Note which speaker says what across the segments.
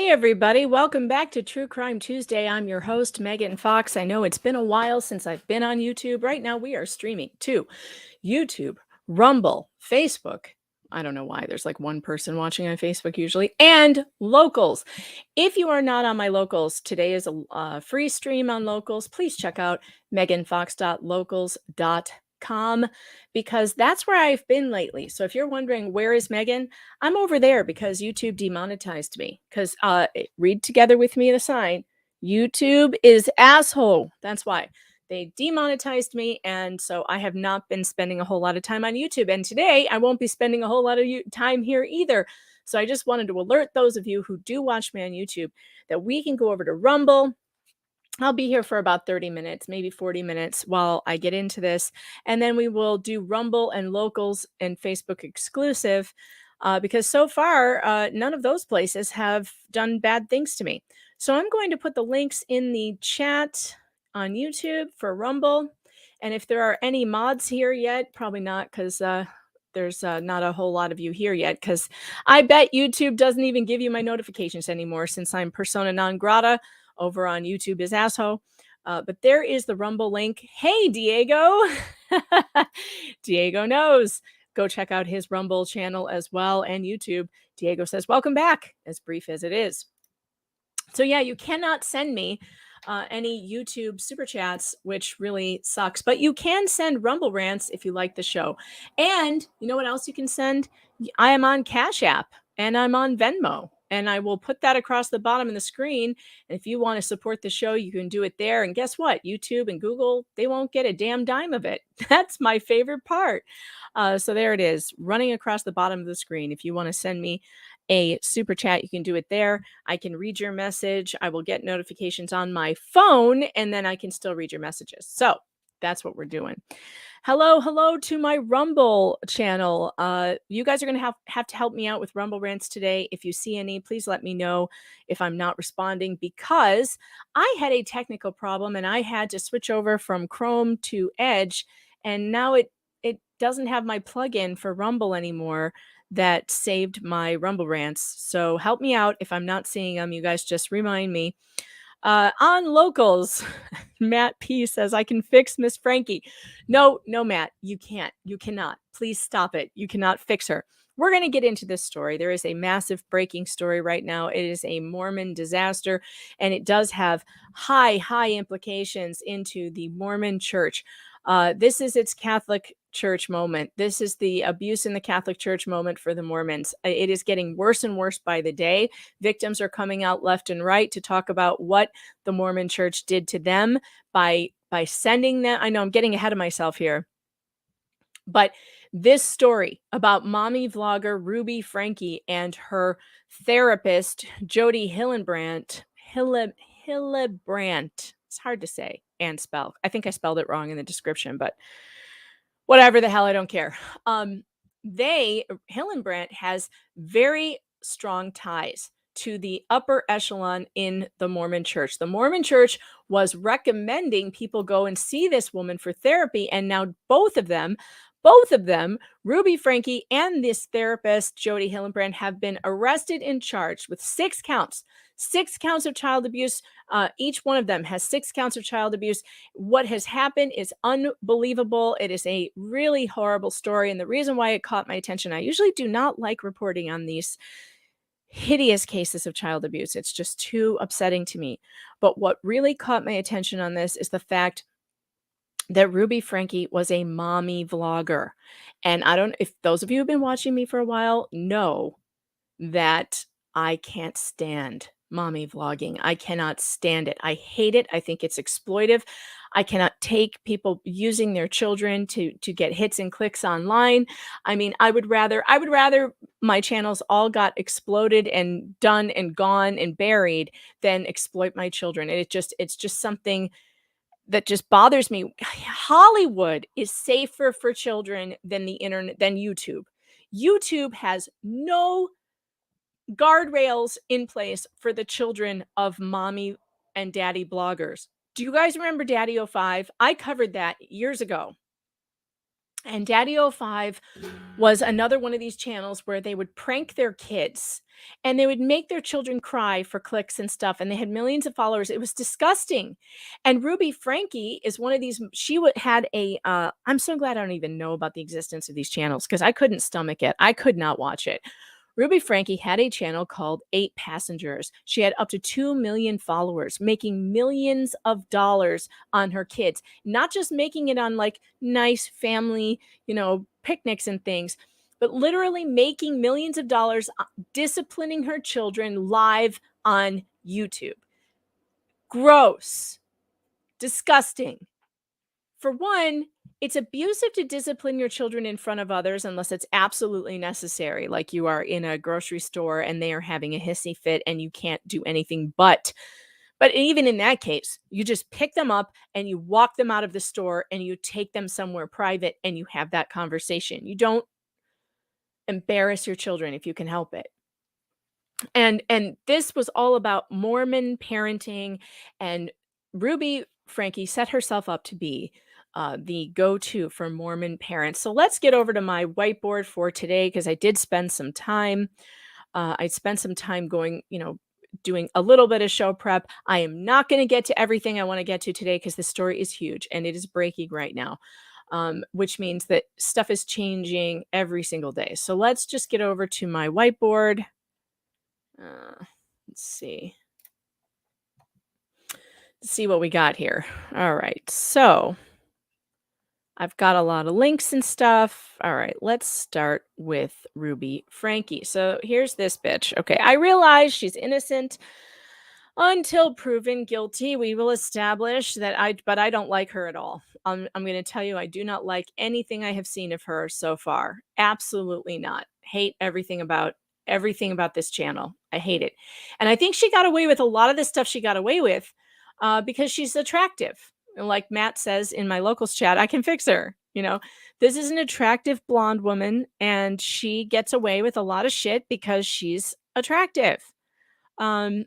Speaker 1: Hey, everybody. Welcome back to True Crime Tuesday. I'm your host, Megan Fox. I know it's been a while since I've been on YouTube. Right now, we are streaming to YouTube, Rumble, Facebook. I don't know why. There's like one person watching on Facebook usually, and Locals. If you are not on my Locals, today is a free stream on Locals. Please check out meganfox.locals.com because that's where I've been lately. So if you're wondering, where is Megan? I'm over there because YouTube demonetized me. Because read together with me the sign. YouTube is asshole. That's why. They demonetized me, and so I have not been spending a whole lot of time on YouTube. And today, I won't be spending a whole lot of time here either. So I just wanted to alert those of you who do watch me on YouTube that we can go over to Rumble. I'll be here for about 30 minutes, maybe 40 minutes while I get into this. And then we will do Rumble and Locals and Facebook exclusive because so far, none of those places have done bad things to me. So I'm going to put the links in the chat on YouTube for Rumble. And if there are any mods here yet, probably not, because there's not a whole lot of you here yet, because I bet YouTube doesn't even give you my notifications anymore since I'm persona non grata over on YouTube is asshole. But there is the Rumble link. Hey, Diego. Diego knows. Go check out his Rumble channel as well and YouTube. Diego says, welcome back, as brief as it is. So yeah, you cannot send me any YouTube super chats, which really sucks. But you can send Rumble rants if you like the show. And you know what else you can send? I am on Cash App and I'm on Venmo. And I will put that across the bottom of the screen. And if you want to support the show, you can do it there. And guess what? YouTube and Google, they won't get a damn dime of it. That's my favorite part. So there it is, running across the bottom of the screen. If you want to send me a super chat, you can do it there. I can read your message. I will get notifications on my phone, and then I can still read your messages. So that's what we're doing. Hello to my Rumble channel. You guys are going to have to help me out with Rumble rants today. If you see any, please let me know if I'm not responding, because I had a technical problem and I had to switch over from Chrome to Edge, and now it doesn't have my plugin for Rumble anymore that saved my Rumble rants. So help me out if I'm not seeing them. You guys just remind me. On Locals, Matt P says, I can fix Miss Franke. No, Matt, you can't. You cannot. Please stop it. You cannot fix her. We're going to get into this story. There is a massive breaking story right now. It is a Mormon disaster, and it does have high implications into the Mormon church. This is its Catholic Church moment. This is the abuse in the Catholic Church moment for the Mormons. It is getting worse and worse by the day. Victims are coming out left and right to talk about what the Mormon Church did to them by sending them. I know I'm getting ahead of myself here, but this story about mommy vlogger Ruby Franke and her therapist Jodi Hillenbrand. Hillenbrand. It's hard to say and spell. I think I spelled it wrong in the description, but whatever the hell, I don't care. Hillenbrand has very strong ties to the upper echelon in the Mormon church. The Mormon church was recommending people go and see this woman for therapy. And now both of them, Ruby Franke and this therapist, Jodi Hillenbrand, have been arrested and charged with 6 counts of child abuse. Each one of them has 6 counts of child abuse. What has happened is unbelievable. It is a really horrible story. And the reason why it caught my attention, I usually do not like reporting on these hideous cases of child abuse. It's just too upsetting to me. But what really caught my attention on this is the fact that Ruby Franke was a mommy vlogger. And I don't, if those of you who have been watching me for a while know that I can't stand mommy vlogging. I cannot stand it. I hate it. I think it's exploitive. I cannot take people using their children to get hits and clicks online. I mean, I would rather my channels all got exploded and done and gone and buried than exploit my children. And it's just something that just bothers me. Hollywood is safer for children than the internet, than YouTube. YouTube has no guardrails in place for the children of mommy and daddy bloggers. Do you guys remember Daddy 05? I covered that years ago. And Daddy05 was another one of these channels where they would prank their kids and they would make their children cry for clicks and stuff. And they had millions of followers. It was disgusting. And Ruby Franke is one of these. She had a. I'm so glad I don't even know about the existence of these channels because I couldn't stomach it. I could not watch it. Ruby Franke had a channel called 8 Passengers. She had up to 2 million followers, making millions of dollars on her kids, not just making it on like nice family, picnics and things, but literally making millions of dollars disciplining her children live on YouTube. Gross. Disgusting. For one, it's abusive to discipline your children in front of others unless it's absolutely necessary, like you are in a grocery store and they are having a hissy fit and you can't do anything but even in that case, you just pick them up and you walk them out of the store and you take them somewhere private and you have that conversation. You don't embarrass your children if you can help it. And this was all about Mormon parenting, and Ruby Franke set herself up to be the go-to for Mormon parents. So let's get over to my whiteboard for today because I did spend some time. I spent some time going, doing a little bit of show prep. I am not going to get to everything I want to get to today because the story is huge and it is breaking right now, which means that stuff is changing every single day. So let's just get over to my whiteboard. Let's see. Let's see what we got here. All right. So I've got a lot of links and stuff. All right. Let's start with Ruby Franke. So here's this bitch. Okay. I realize she's innocent until proven guilty. We will establish that but I don't like her at all. I'm going to tell you, I do not like anything I have seen of her so far. Absolutely not. Hate everything about this channel. I hate it. And I think she got away with a lot of the stuff she got away with because she's attractive. And like Matt says in my locals chat, I can fix her. This is an attractive blonde woman and she gets away with a lot of shit because she's attractive. And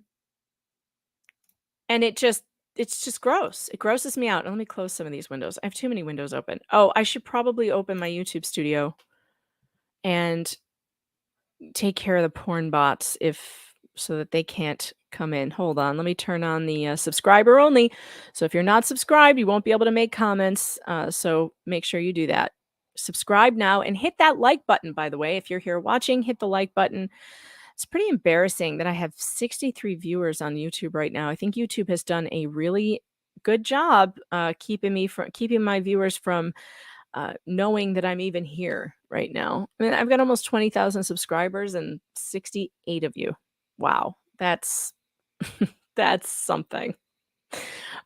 Speaker 1: it's just gross. It grosses me out. Let me close some of these windows. I have too many windows open. Oh, I should probably open my YouTube studio and take care of the porn bots so that they can't come in. Hold on. Let me turn on the subscriber only. So if you're not subscribed, you won't be able to make comments. So make sure you do that. Subscribe now and hit that like button, by the way. If you're here watching, hit the like button. It's pretty embarrassing that I have 63 viewers on YouTube right now. I think YouTube has done a really good job keeping my viewers from knowing that I'm even here right now. I mean, I've got almost 20,000 subscribers and 68 of you. Wow, that's that's something.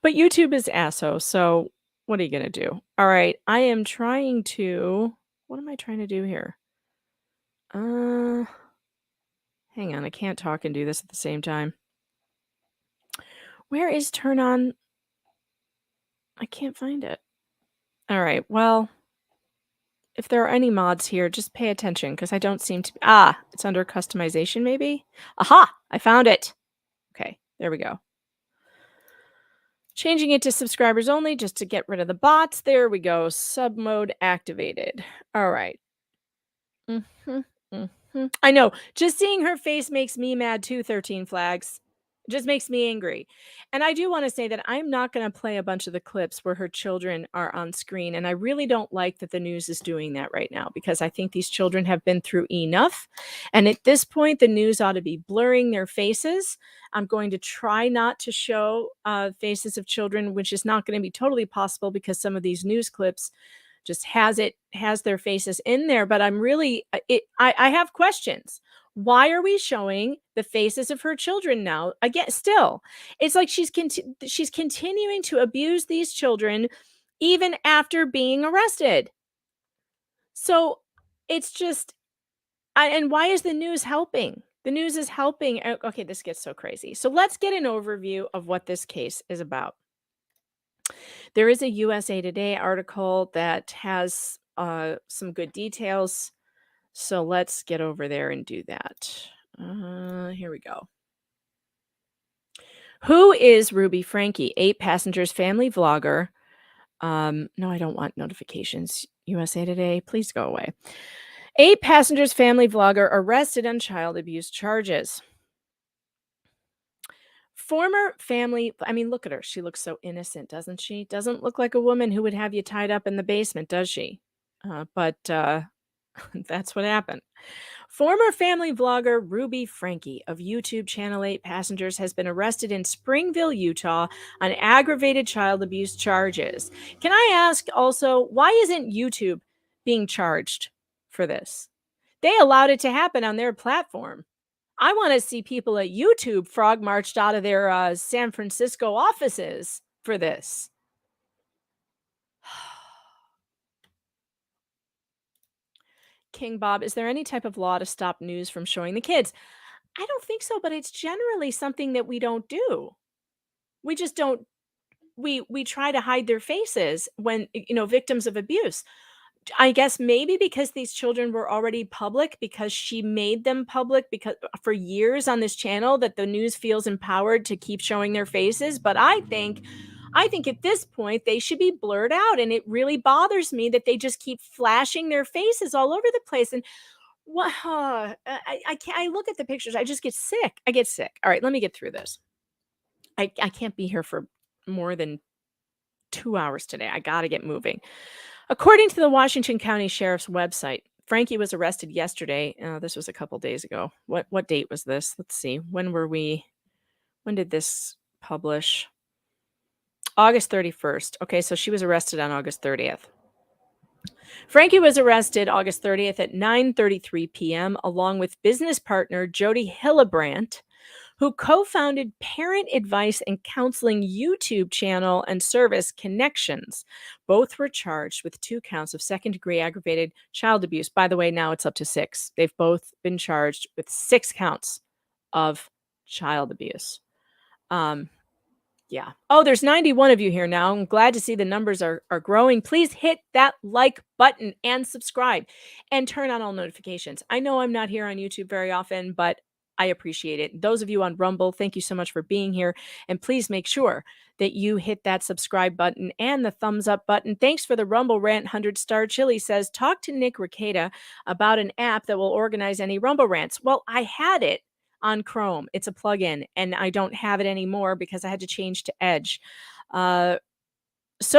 Speaker 1: But YouTube is asso, so what are you gonna do? All right, I am trying to. What am I trying to do here? Hang on, I can't talk and do this at the same time. Where is turn on? I can't find it. All right, well, if there are any mods here, just pay attention because I don't seem to. It's under customization, maybe? Aha! I found it. Okay, there we go. Changing it to subscribers only just to get rid of the bots. There we go. Sub mode activated. All right. I know. Just seeing her face makes me mad too, 13 flags. It just makes me angry. And I do want to say that I'm not going to play a bunch of the clips where her children are on screen. And I really don't like that the news is doing that right now because I think these children have been through enough. And at this point, the news ought to be blurring their faces. I'm going to try not to show faces of children, which is not going to be totally possible because some of these news clips just has their faces in there. But I'm really, I have questions. Why are we showing the faces of her children now? Again, still, it's like she's continuing to abuse these children even after being arrested. So it's just, and why is the news helping? The news is helping. Okay, this gets so crazy. So let's get an overview of what this case is about. There is a USA Today article that has some good details. So let's get over there and do that. Here we go. Who is Ruby Franke? 8 Passengers family vlogger. No, I don't want notifications. USA Today, please go away. 8 passengers family vlogger arrested on child abuse charges. Former family, I mean, look at her. She looks so innocent, doesn't she? Doesn't look like a woman who would have you tied up in the basement, does she? But that's what happened. Former family vlogger Ruby Franke of YouTube channel 8 Passengers has been arrested in Springville, Utah on aggravated child abuse charges. Can I ask also, why isn't YouTube being charged for this? They allowed it to happen on their platform. I want to see people at YouTube frog marched out of their San Francisco offices for this. King Bob, is there any type of law to stop news from showing the kids? I don't think so, but it's generally something that we don't do. We just don't we try to hide their faces when victims of abuse. I guess maybe because these children were already public, because she made them public because for years on this channel, that the news feels empowered to keep showing their faces. But I think at this point they should be blurred out, and it really bothers me that they just keep flashing their faces all over the place. And what I can't, I look at the pictures, I just get sick. I get sick. All right, let me get through this. I can't be here for more than 2 hours today. I got to get moving. According to the Washington County Sheriff's website, Frankie was arrested yesterday. This was a couple days ago. What date was this? Let's see. When did this publish? August 31st. Okay, so she was arrested on August 30th. Frankie was arrested August 30th at 9:33 p.m. along with business partner Jodi Hillenbrand, who co-founded parent advice and counseling YouTube channel and service Connections. Both were charged with 2 counts of second-degree aggravated child abuse. By the way, now it's up to 6. They've both been charged with 6 counts of child abuse. Yeah. Oh, there's 91 of you here now. I'm glad to see the numbers are growing. Please hit that like button and subscribe and turn on all notifications. I know I'm not here on YouTube very often, but I appreciate it. Those of you on Rumble, thank you so much for being here. And please make sure that you hit that subscribe button and the thumbs up button. Thanks for the Rumble rant. 100-star Chili says, talk to Nick Ricada about an app that will organize any Rumble rants. Well, I had it on Chrome. It's a plugin, and I don't have it anymore because I had to change to Edge. So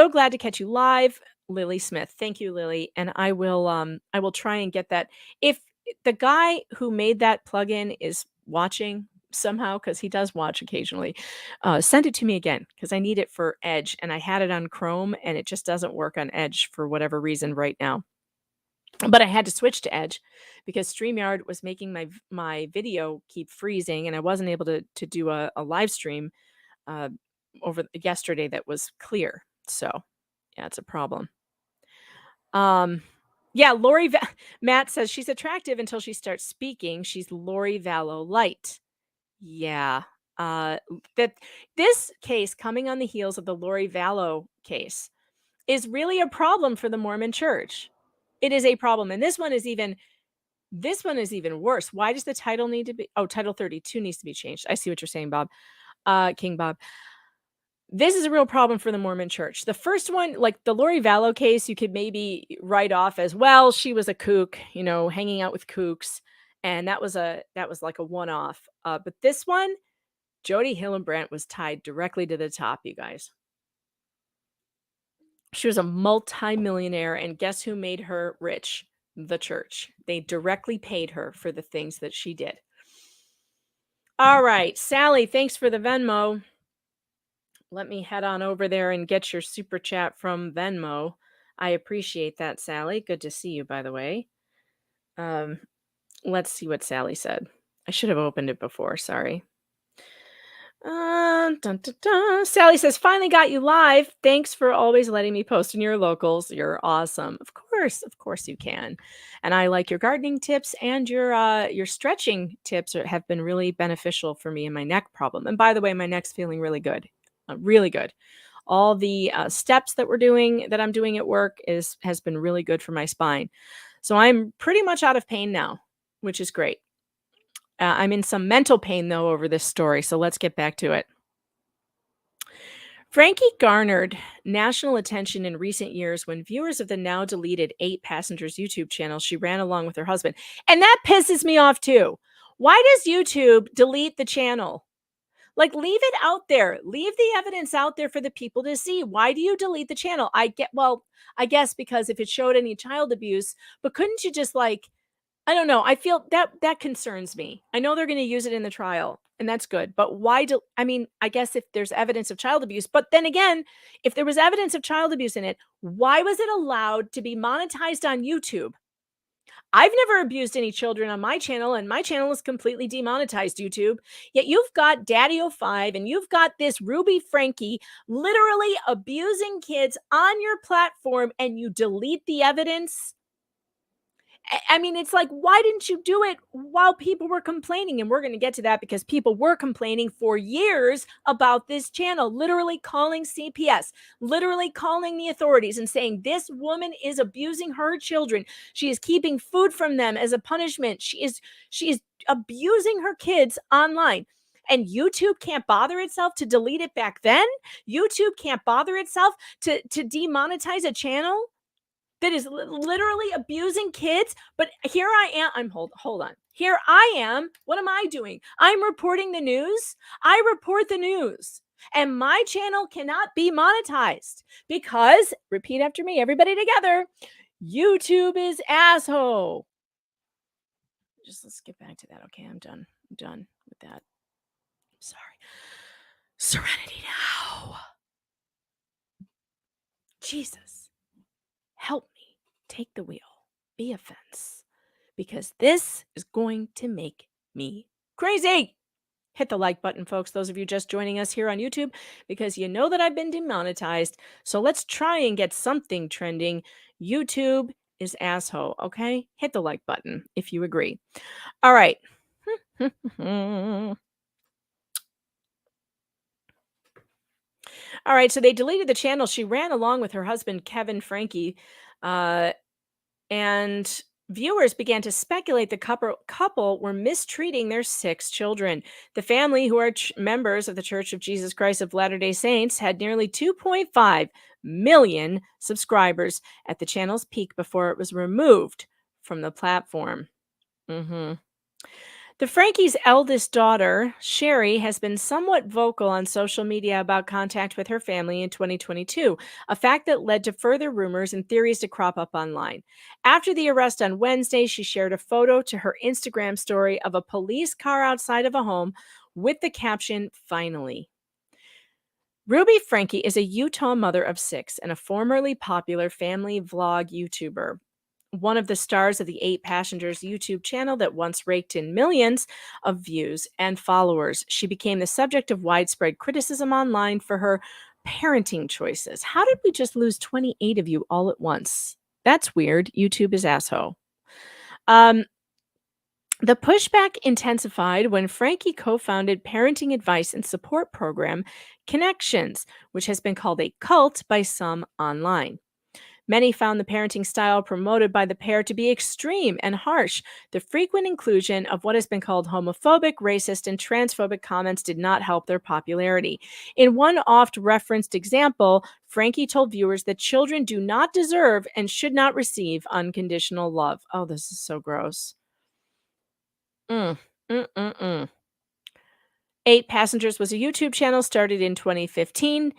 Speaker 1: glad to catch you live, Lily Smith. Thank you, Lily. And I will try and get that. If the guy who made that plugin is watching somehow, because he does watch occasionally, send it to me again, because I need it for Edge, and I had it on Chrome, and it just doesn't work on Edge for whatever reason right now. But I had to switch to Edge because StreamYard was making my video keep freezing, and I wasn't able to do a live stream over yesterday that was clear. So yeah, it's a problem. Yeah, Matt says she's attractive until she starts speaking. She's Lori Vallow light. Yeah. That this case, coming on the heels of the Lori Vallow case, is really a problem for the Mormon Church. It is a problem, and this one is even worse. Why does the title need to be? Oh, Title 32 needs to be changed. I see what you're saying, Bob. King Bob. This is a real problem for the Mormon Church. The first one, like the Lori Vallow case, you could maybe write off as, well, she was a kook, hanging out with kooks, and that was like a one-off. But this one, Jodi Hillenbrand was tied directly to the top, you guys. She was a multimillionaire, and guess who made her rich? The church. They directly paid her for the things that she did. All right, Sally, thanks for the Venmo. Let me head on over there and get your super chat from Venmo. I appreciate that, Sally. Good to see you, by the way. Let's see what Sally said. I should have opened it before. Sorry. Dun, dun, dun. Sally says, finally got you live. Thanks for always letting me post in your locals. You're awesome. Of course you can. And I like your gardening tips, and your stretching tips have been really beneficial for me in my neck problem. And by the way, my neck's feeling really good. Really good. All the steps that I'm doing at work has been really good for my spine. So I'm pretty much out of pain now, which is great. I'm in some mental pain, though, over this story, so let's get back to it. Frankie garnered national attention in recent years when viewers of the now deleted 8 Passengers YouTube channel she ran along with her husband. And that pisses me off too. Why does YouTube delete the channel? Like, leave it out there. Leave the evidence out there for the people to see. Why do you delete the channel? I guess because if it showed any child abuse, but couldn't you just like, I don't know. I feel that concerns me. I know they're going to use it in the trial, and that's good. But why do I mean, I guess if there's evidence of child abuse, but then again, if there was evidence of child abuse in it, why was it allowed to be monetized on YouTube? I've never abused any children on my channel, and my channel is completely demonetized, YouTube. Yet you've got Daddy05 and you've got this Ruby Frankie literally abusing kids on your platform, and you delete the evidence. I mean, it's like, why didn't you do it while people were complaining? And we're going to get to that because people were complaining for years about this channel, literally calling CPS, literally calling the authorities and saying, this woman is abusing her children. She is keeping food from them as a punishment. She is abusing her kids online. And YouTube can't bother itself to delete it back then. YouTube can't bother itself to demonetize a channel that is literally abusing kids. But here I am. Hold on. Here I am. What am I doing? I'm reporting the news. I report the news. And my channel cannot be monetized because, repeat after me, everybody together, YouTube is asshole. Let's get back to that. Okay, I'm done. I'm done with that. Sorry. Serenity now. Jesus, help me. Take the wheel. Be a fence. Because this is going to make me crazy. Hit the like button, folks, those of you just joining us here on YouTube, because you know that I've been demonetized. So let's try and get something trending. YouTube is asshole, okay? Hit the like button if you agree. All right. All right, so they deleted the channel. She ran along with her husband, Kevin Franke, and viewers began to speculate the couple were mistreating their 6 children. The family, who are members of the Church of Jesus Christ of Latter-day Saints, had nearly 2.5 million subscribers at the channel's peak before it was removed from the platform. The Frankie's eldest daughter, Sherry, has been somewhat vocal on social media about contact with her family in 2022, a fact that led to further rumors and theories to crop up online. After the arrest on Wednesday, she shared a photo to her Instagram story of a police car outside of a home with the caption, "Finally." Ruby Franke is a Utah mother of 6 and a formerly popular family vlog YouTuber. One of the stars of the 8 Passengers YouTube channel that once raked in millions of views and followers, she became the subject of widespread criticism online for her parenting choices. How did we just lose 28 of you all at once? That's weird. YouTube is asshole. The pushback intensified when Frankie co-founded parenting advice and support program Connections, which has been called a cult by some online. Many found the parenting style promoted by the pair to be extreme and harsh. The frequent inclusion of what has been called homophobic, racist, and transphobic comments did not help their popularity. In one oft-referenced example, Frankie told viewers that children do not deserve and should not receive unconditional love. Oh, this is so gross. 8 Passengers was a YouTube channel started in 2015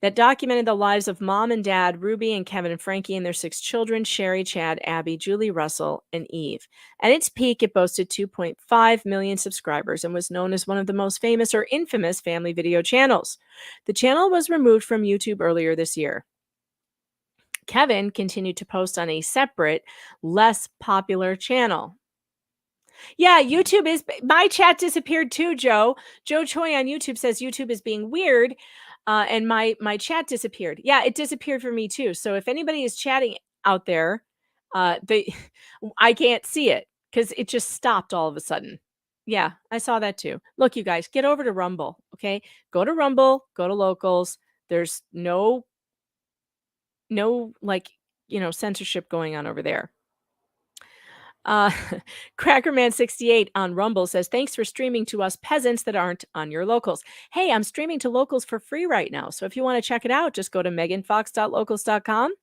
Speaker 1: that documented the lives of mom and dad, Ruby and Kevin and Frankie, and their 6 children, Sherry, Chad, Abby, Julie, Russell, and Eve. At its peak, it boasted 2.5 million subscribers and was known as one of the most famous or infamous family video channels. The channel was removed from YouTube earlier this year. Kevin continued to post on a separate, less popular channel. Yeah, YouTube is, my chat disappeared too, Joe. Joe Choi on YouTube says YouTube is being weird, and my chat disappeared. Yeah, it disappeared for me too. So if anybody is chatting out there, I can't see it because it just stopped all of a sudden. Yeah, I saw that too. Look, you guys, get over to Rumble, okay? Go to Rumble, go to locals. There's no like, censorship going on over there. Uh, Crackerman68 on Rumble says, thanks for streaming to us peasants that aren't on your locals. Hey, I'm streaming to locals for free right now. So if you want to check it out, just go to meganfox.locals.com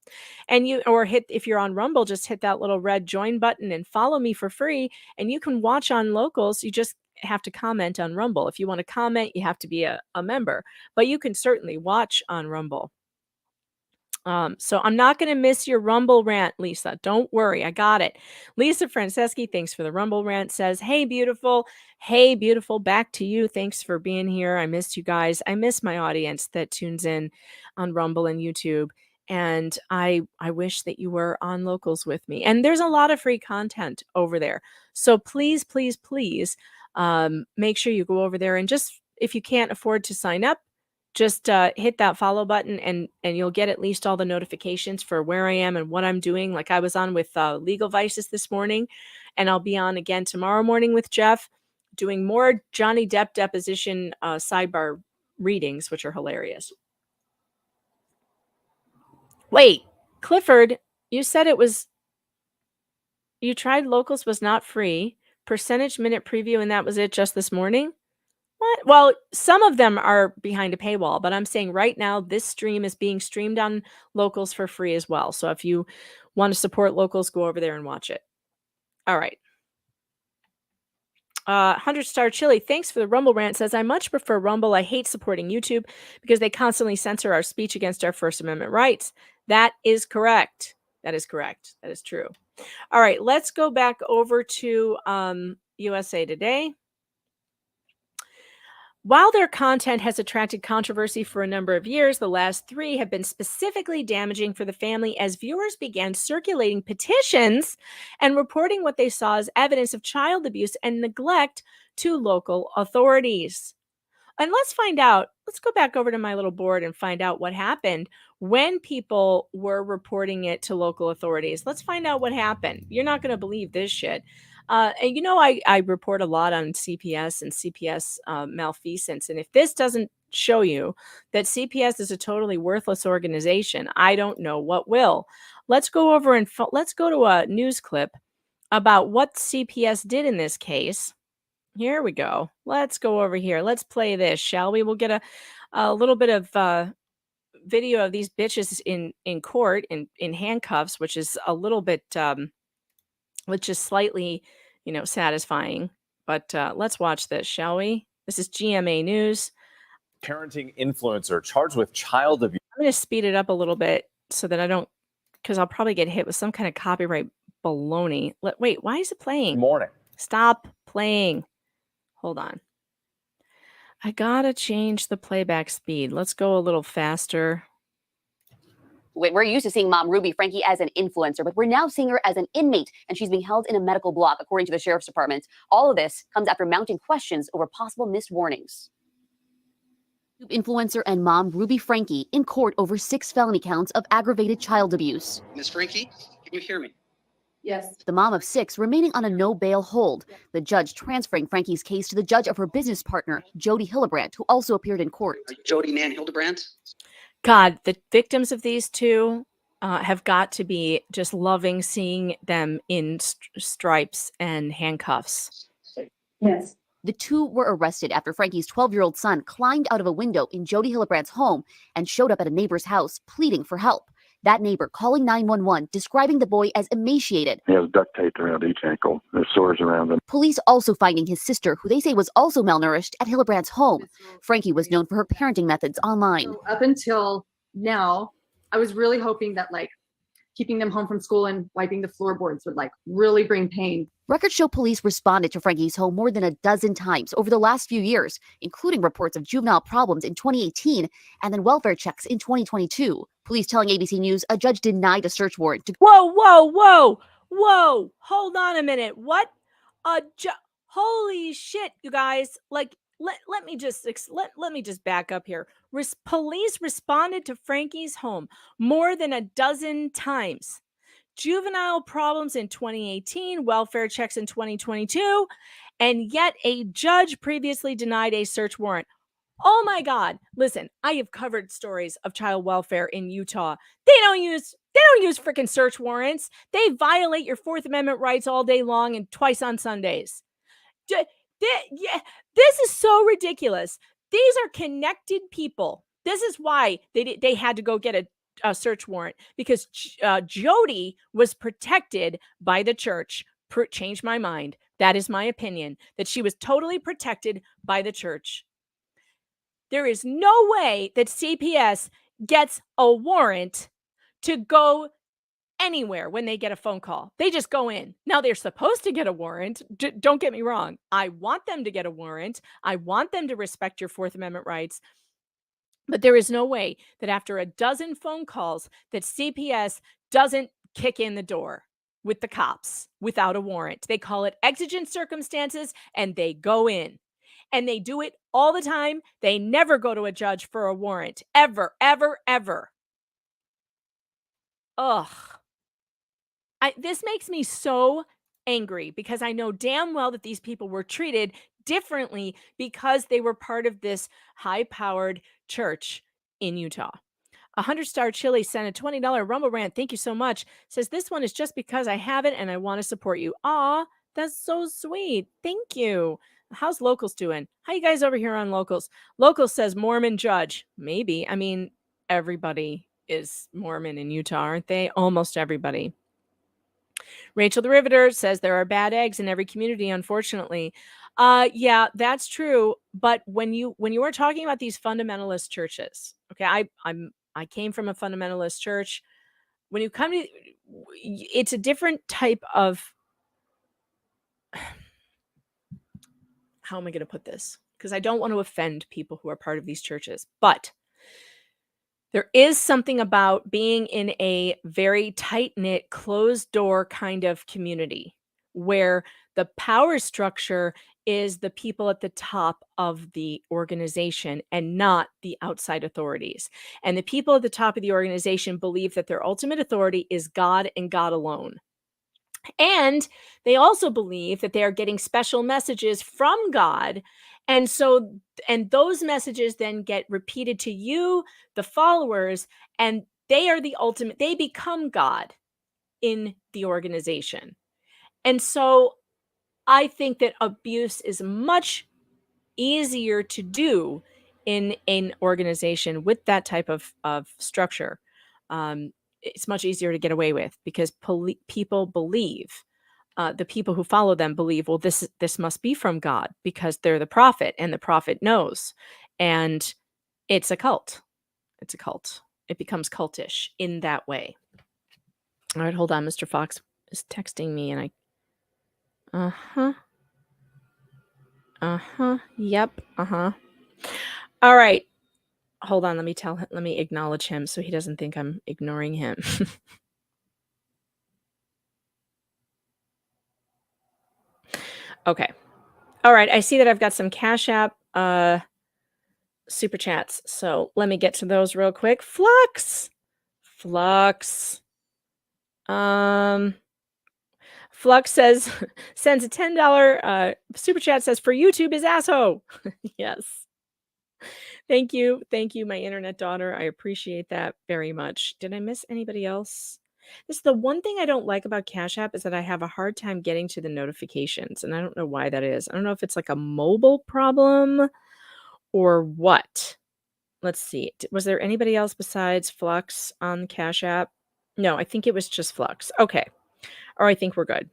Speaker 1: and if you're on Rumble, just hit that little red join button and follow me for free. And you can watch on locals. You just have to comment on Rumble. If you want to comment, you have to be a member, but you can certainly watch on Rumble. So I'm not going to miss your Rumble rant, Lisa. Don't worry. I got it. Lisa Franceschi, thanks for the Rumble rant, says, hey, beautiful. Hey, beautiful. Back to you. Thanks for being here. I missed you guys. I miss my audience that tunes in on Rumble and YouTube. And I wish that you were on locals with me. And there's a lot of free content over there. So please, please, please make sure you go over there and just, if you can't afford to sign up, just hit that follow button and you'll get at least all the notifications for where I am and what I'm doing. Like I was on with Legal Vices this morning, and I'll be on again tomorrow morning with Jeff doing more Johnny Depp deposition sidebar readings, which are hilarious. Wait, Clifford, you said you tried locals was not free, percentage minute preview, and that was it just this morning? What? Well, some of them are behind a paywall, but I'm saying right now this stream is being streamed on locals for free as well. So if you want to support locals, go over there and watch it. All right. 100-star Chili, thanks for the Rumble rant, says, I much prefer Rumble. I hate supporting YouTube because they constantly censor our speech against our First Amendment rights. That is correct. That is correct. That is true. All right, let's go back over to USA Today. While their content has attracted controversy for a number of years, the last 3 have been specifically damaging for the family as viewers began circulating petitions and reporting what they saw as evidence of child abuse and neglect to local authorities. And let's find out, let's go back over to my little board and find out what happened when people were reporting it to local authorities. Let's find out what happened. You're not going to believe this shit. And I report a lot on CPS and CPS malfeasance. And if this doesn't show you that CPS is a totally worthless organization, I don't know what will. Let's go over and let's go to a news clip about what CPS did in this case. Here we go. Let's go over here. Let's play this, shall we? We'll get a little bit of video of these bitches in court in handcuffs, which is a little bit which is slightly, satisfying. But let's watch this, shall we? This is GMA News.
Speaker 2: Parenting influencer charged with child abuse.
Speaker 1: I'm going to speed it up a little bit so that I don't, because I'll probably get hit with some kind of copyright baloney. Wait, why is it playing?
Speaker 2: Good morning.
Speaker 1: Stop playing. Hold on. I gotta change the playback speed. Let's go a little faster.
Speaker 3: We're used to seeing mom Ruby Franke as an influencer, but we're now seeing her as an inmate, and she's being held in a medical block, according to the sheriff's department. All of this comes after mounting questions over possible missed warnings. Influencer and mom Ruby Franke in court over 6 felony counts of aggravated child abuse.
Speaker 4: Ms. Franke, can you hear me?
Speaker 3: Yes. The mom of 6 remaining on a no bail hold. The judge transferring Franke's case to the judge of her business partner, Jodi Hillenbrand, who also appeared in court.
Speaker 4: Jodi Nan Hildebrand?
Speaker 1: God, the victims of these two have got to be just loving seeing them in stripes and handcuffs.
Speaker 3: Yes. The 2 were arrested after Franke's 12-year-old son climbed out of a window in Jodi Hillenbrand's home and showed up at a neighbor's house pleading for help. That neighbor calling 911, describing the boy as emaciated.
Speaker 5: He has duct taped around each ankle. There's sores around him.
Speaker 3: Police also finding his sister, who they say was also malnourished, at Hillenbrand's home. Franke was known for her parenting methods online.
Speaker 6: So up until now, I was really hoping that keeping them home from school and wiping the floorboards would really bring pain.
Speaker 3: Records show police responded to Franke's home more than a dozen times over the last few years, including reports of juvenile problems in 2018 and then welfare checks in 2022. Police telling ABC News a judge denied a search warrant.
Speaker 1: Whoa. Hold on a minute. What? Holy shit, you guys. Let me just back up here. Police responded to Franke's home more than a dozen times. Juvenile problems in 2018, welfare checks in 2022, and yet a judge previously denied a search warrant. Oh my God. Listen, I have covered stories of child welfare in Utah. They don't use freaking search warrants. They violate your Fourth Amendment rights all day long and twice on Sundays. Yeah, this is so ridiculous. These are connected people. This is why they had to go get a search warrant, because Jodi was protected by the church. Changed my mind. That is my opinion, that she was totally protected by the church. There is no way that CPS gets a warrant to go anywhere when they get a phone call. They just go in. Now, they're supposed to get a warrant. Don't get me wrong. I want them to get a warrant. I want them to respect your Fourth Amendment rights. But there is no way that after a dozen phone calls that CPS doesn't kick in the door with the cops without a warrant. They call it exigent circumstances and they go in. And they do it all the time. They never go to a judge for a warrant. Ever, ever, ever. Ugh. This makes me so angry, because I know damn well that these people were treated differently because they were part of this high-powered church in Utah. 100-star Chili sent a $20 Rumble Rant. Thank you so much. Says, this one is just because I have it and I want to support you. Aw, that's so sweet. Thank you. How's Locals doing? How you guys over here on Locals? Locals says Mormon judge. Maybe. I mean, everybody is Mormon in Utah, aren't they? Almost everybody. Rachel the Riveter says there are bad eggs in every community, unfortunately. Yeah, that's true. But when you are talking about these fundamentalist churches, okay, I came from a fundamentalist church. When you come to, it's a different type of, how am I going to put this? Because I don't want to offend people who are part of these churches, but there is something about being in a very tight-knit, closed-door kind of community where the power structure is the people at the top of the organization and not the outside authorities. And the people at the top of the organization believe that their ultimate authority is God and God alone. And they also believe that they are getting special messages from God. And so, and those messages then get repeated to you, the followers, and they are the ultimate, they become God in the organization. And so I think that abuse is much easier to do in an organization with that type of structure. It's much easier to get away with because people believe, the people who follow them believe, well, this must be from God because they're the prophet and the prophet knows. And it's a cult. It's a cult. It becomes cultish in that way. All right, hold on. Mr. Fox is texting me and yep. All right. Hold on. Let me acknowledge him so he doesn't think I'm ignoring him. Okay. All right. I see that I've got some Cash App super chats. So let me get to those real quick. Flux. Flux says, sends a $10 super chat, says, for YouTube is asshole. Yes. Thank you. Thank you, my internet daughter. I appreciate that very much. Did I miss anybody else? This is the one thing I don't like about Cash App is that I have a hard time getting to the notifications, and I don't know why that is. I don't know if it's like a mobile problem or what. Let's see. Was there anybody else besides Flux on Cash App? No, I think it was just Flux. Okay. Or I think we're good.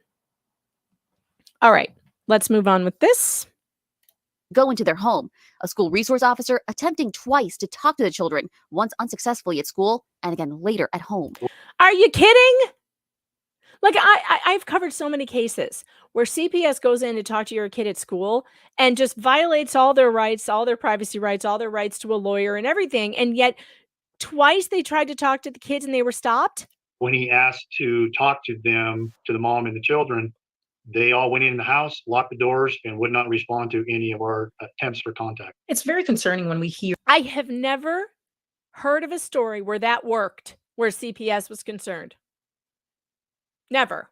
Speaker 1: All right. Let's move on with this.
Speaker 3: Go into their home. A school resource officer attempting twice to talk to the children, once unsuccessfully at school and again later at home.
Speaker 1: Are you kidding? Like I've covered so many cases where CPS goes in to talk to your kid at school and just violates all their rights, all their privacy rights, all their rights to a lawyer and everything. And yet twice they tried to talk to the kids and they were stopped.
Speaker 7: When he asked to talk to them, to the mom and the children, they all went in the house, locked the doors, and would not respond to any of our attempts for contact.
Speaker 8: It's very concerning when we hear.
Speaker 1: I have never heard of a story where that worked, where CPS was concerned. Never.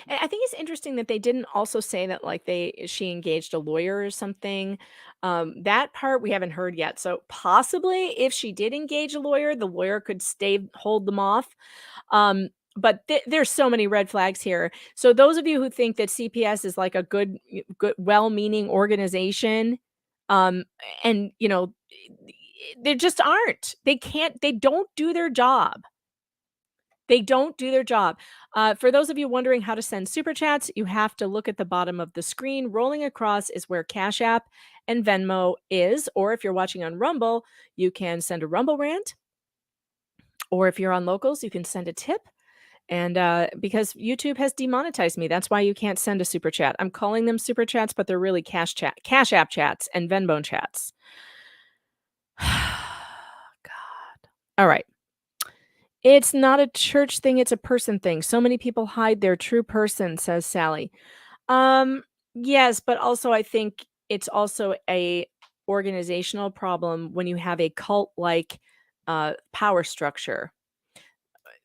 Speaker 1: And I think it's interesting that they didn't also say that like she engaged a lawyer or something. That part we haven't heard yet. So possibly if she did engage a lawyer, the lawyer could hold them off. But there's so many red flags here. So those of you who think that CPS is like a good, well-meaning organization, and you know, they just aren't. They don't do their job. They don't do their job. For those of you wondering how to send super chats, you have to look at the bottom of the screen. Rolling across is where Cash App and Venmo is. Or if you're watching on Rumble, you can send a Rumble rant. Or if you're on Locals, you can send a tip. And because YouTube has demonetized me, that's why you can't send a super chat. I'm calling them super chats, but they're really Cash App chats and Venmo chats. God. All right. It's not a church thing, it's a person thing. So many people hide their true person, says Sally. Yes, but also I think it's also a organizational problem when you have a cult-like power structure.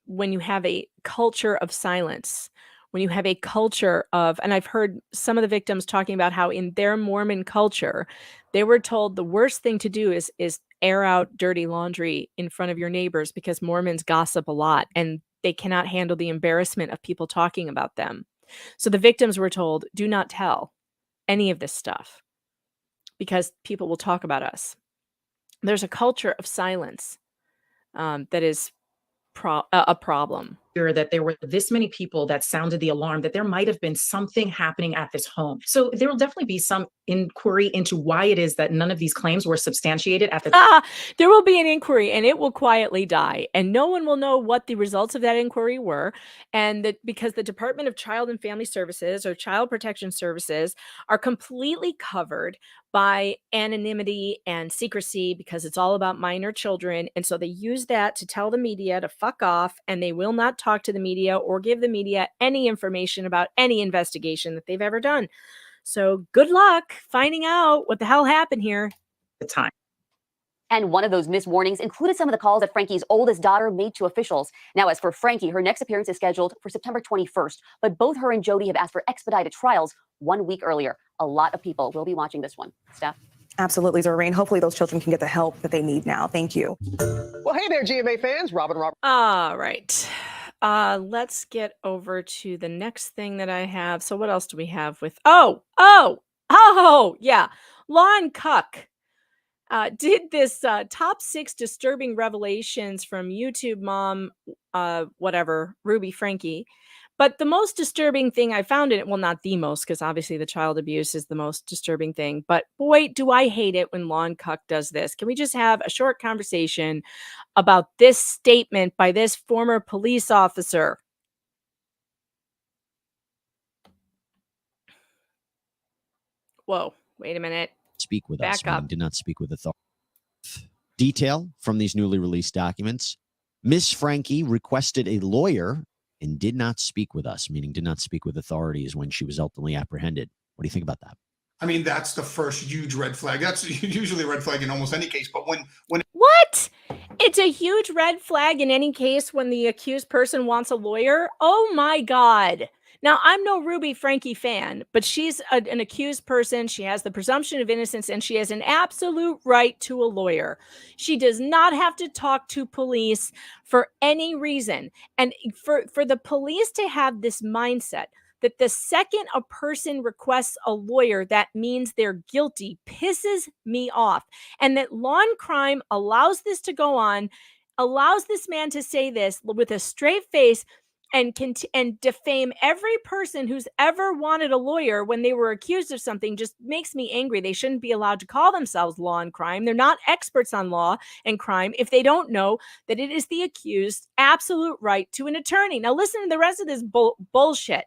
Speaker 1: When you have a culture of silence, when you have a culture of, and I've heard some of the victims talking about how in their Mormon culture, they were told the worst thing to do is air out dirty laundry in front of your neighbors because Mormons gossip a lot and they cannot handle the embarrassment of people talking about them. So the victims were told, do not tell any of this stuff because people will talk about us. There's a culture of silence that is a problem.
Speaker 8: That there were this many people that sounded the alarm that there might have been something happening at this home. So there will definitely be some inquiry into why it is that none of these claims were substantiated at the
Speaker 1: there will be an inquiry and it will quietly die and no one will know what the results of that inquiry were, and that because the Department of Child and Family Services or Child Protection Services are completely covered by anonymity and secrecy because it's all about minor children, and so they use that to tell the media to fuck off, and they will not talk to the media or give the media any information about any investigation that they've ever done. So good luck finding out what the hell happened here.
Speaker 8: the time.
Speaker 3: And one of those missed warnings included some of the calls that Franke's oldest daughter made to officials. Now, as for Franke, her next appearance is scheduled for September 21st, but both her and Jodi have asked for expedited trials 1 week earlier. A lot of people will be watching this one. Steph?
Speaker 9: Absolutely, Doreen. Hopefully those children can get the help that they need now. Thank you.
Speaker 10: Well, hey there, GMA fans. Robert.
Speaker 1: All right. Let's get over to the next thing that I have. So what else do we have with... Oh, yeah. Lon Cuck did this top 6 disturbing revelations from YouTube mom, Ruby Franke. But the most disturbing thing I found in it, well, not the most, because obviously the child abuse is the most disturbing thing. But boy, do I hate it when Lon Cuck does this. Can we just have a short conversation about this statement by this former police officer? Whoa, wait a minute.
Speaker 11: Speak with
Speaker 1: Back
Speaker 11: us,
Speaker 1: up.
Speaker 11: Did not speak with authority. Detail from these newly released documents. Miss Franke requested a lawyer and did not speak with us, meaning did not speak with authorities when she was ultimately apprehended. What do you think about that?
Speaker 12: I mean, that's the first huge red flag. That's usually a red flag in almost any case. But when
Speaker 1: What? It's a huge red flag in any case when the accused person wants a lawyer? Oh my God. Now, I'm no Ruby Franke fan, but she's an accused person. She has the presumption of innocence, and she has an absolute right to a lawyer. She does not have to talk to police for any reason. And for the police to have this mindset that the second a person requests a lawyer, that means they're guilty, pisses me off. And that law and crime allows this to go on, allows this man to say this with a straight face, and defame every person who's ever wanted a lawyer when they were accused of something just makes me angry. They shouldn't be allowed to call themselves law and crime. They're not experts on law and crime if they don't know that it is the accused's absolute right to an attorney. Now listen to the rest of this bullshit.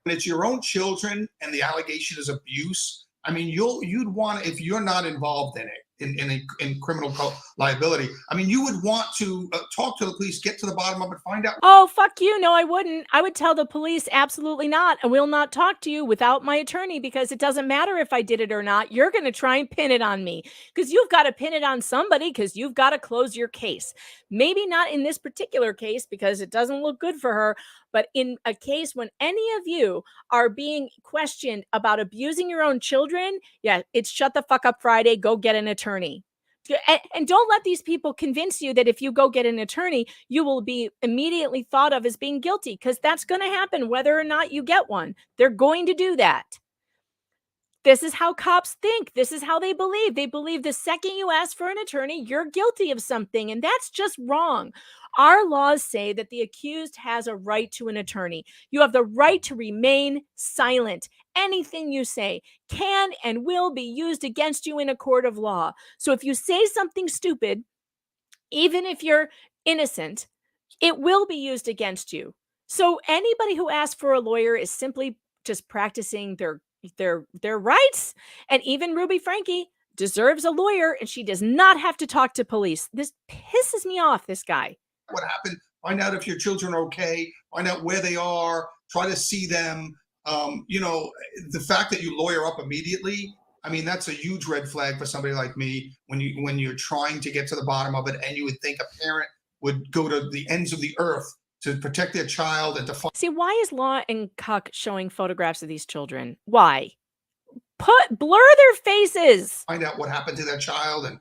Speaker 12: it's your own children and the allegation is abuse, I mean, you'd want, if you're not involved in it, in criminal liability. I mean, you would want to talk to the police, get to the bottom of it, find out.
Speaker 1: Oh, fuck you. No, I wouldn't. I would tell the police absolutely not. I will not talk to you without my attorney, because it doesn't matter if I did it or not. You're going to try and pin it on me, because you've got to pin it on somebody, because you've got to close your case. Maybe not in this particular case because it doesn't look good for her, but in a case when any of you are being questioned about abusing your own children, yeah, it's shut the fuck up Friday. Go get an attorney. And don't let these people convince you that if you go get an attorney, you will be immediately thought of as being guilty, because that's going to happen whether or not you get one. They're going to do that. This is how cops think. This is how they believe. They believe the second you ask for an attorney, you're guilty of something, and that's just wrong. Our laws say that the accused has a right to an attorney. You have the right to remain silent. Anything you say can and will be used against you in a court of law. So if you say something stupid, even if you're innocent, it will be used against you. So anybody who asks for a lawyer is simply just practicing their rights. And even Ruby Franke deserves a lawyer, and she does not have to talk to police. This pisses me off, this guy.
Speaker 12: What happened? Find out if your children are okay. Find out where they are. Try to see them. You know, the fact that you lawyer up immediately, I mean, that's a huge red flag for somebody like me when you're trying to get to the bottom of it, and you would think a parent would go to the ends of the earth to protect their child and to find.
Speaker 1: See, why is Law and Cuck showing photographs of these children? Why? Blur their faces.
Speaker 12: Find out what happened to that child, and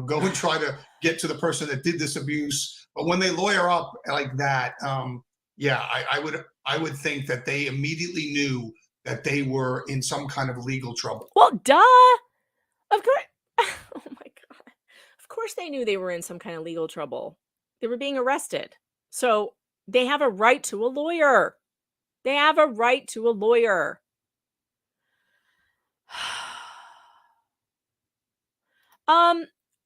Speaker 12: go and try to get to the person that did this abuse. But when they lawyer up like that, yeah, I would think that they immediately knew that they were in some kind of legal trouble.
Speaker 1: Well, duh. Of course. Oh my God. Of course they knew they were in some kind of legal trouble. They were being arrested. So they have a right to a lawyer. They have a right to a lawyer.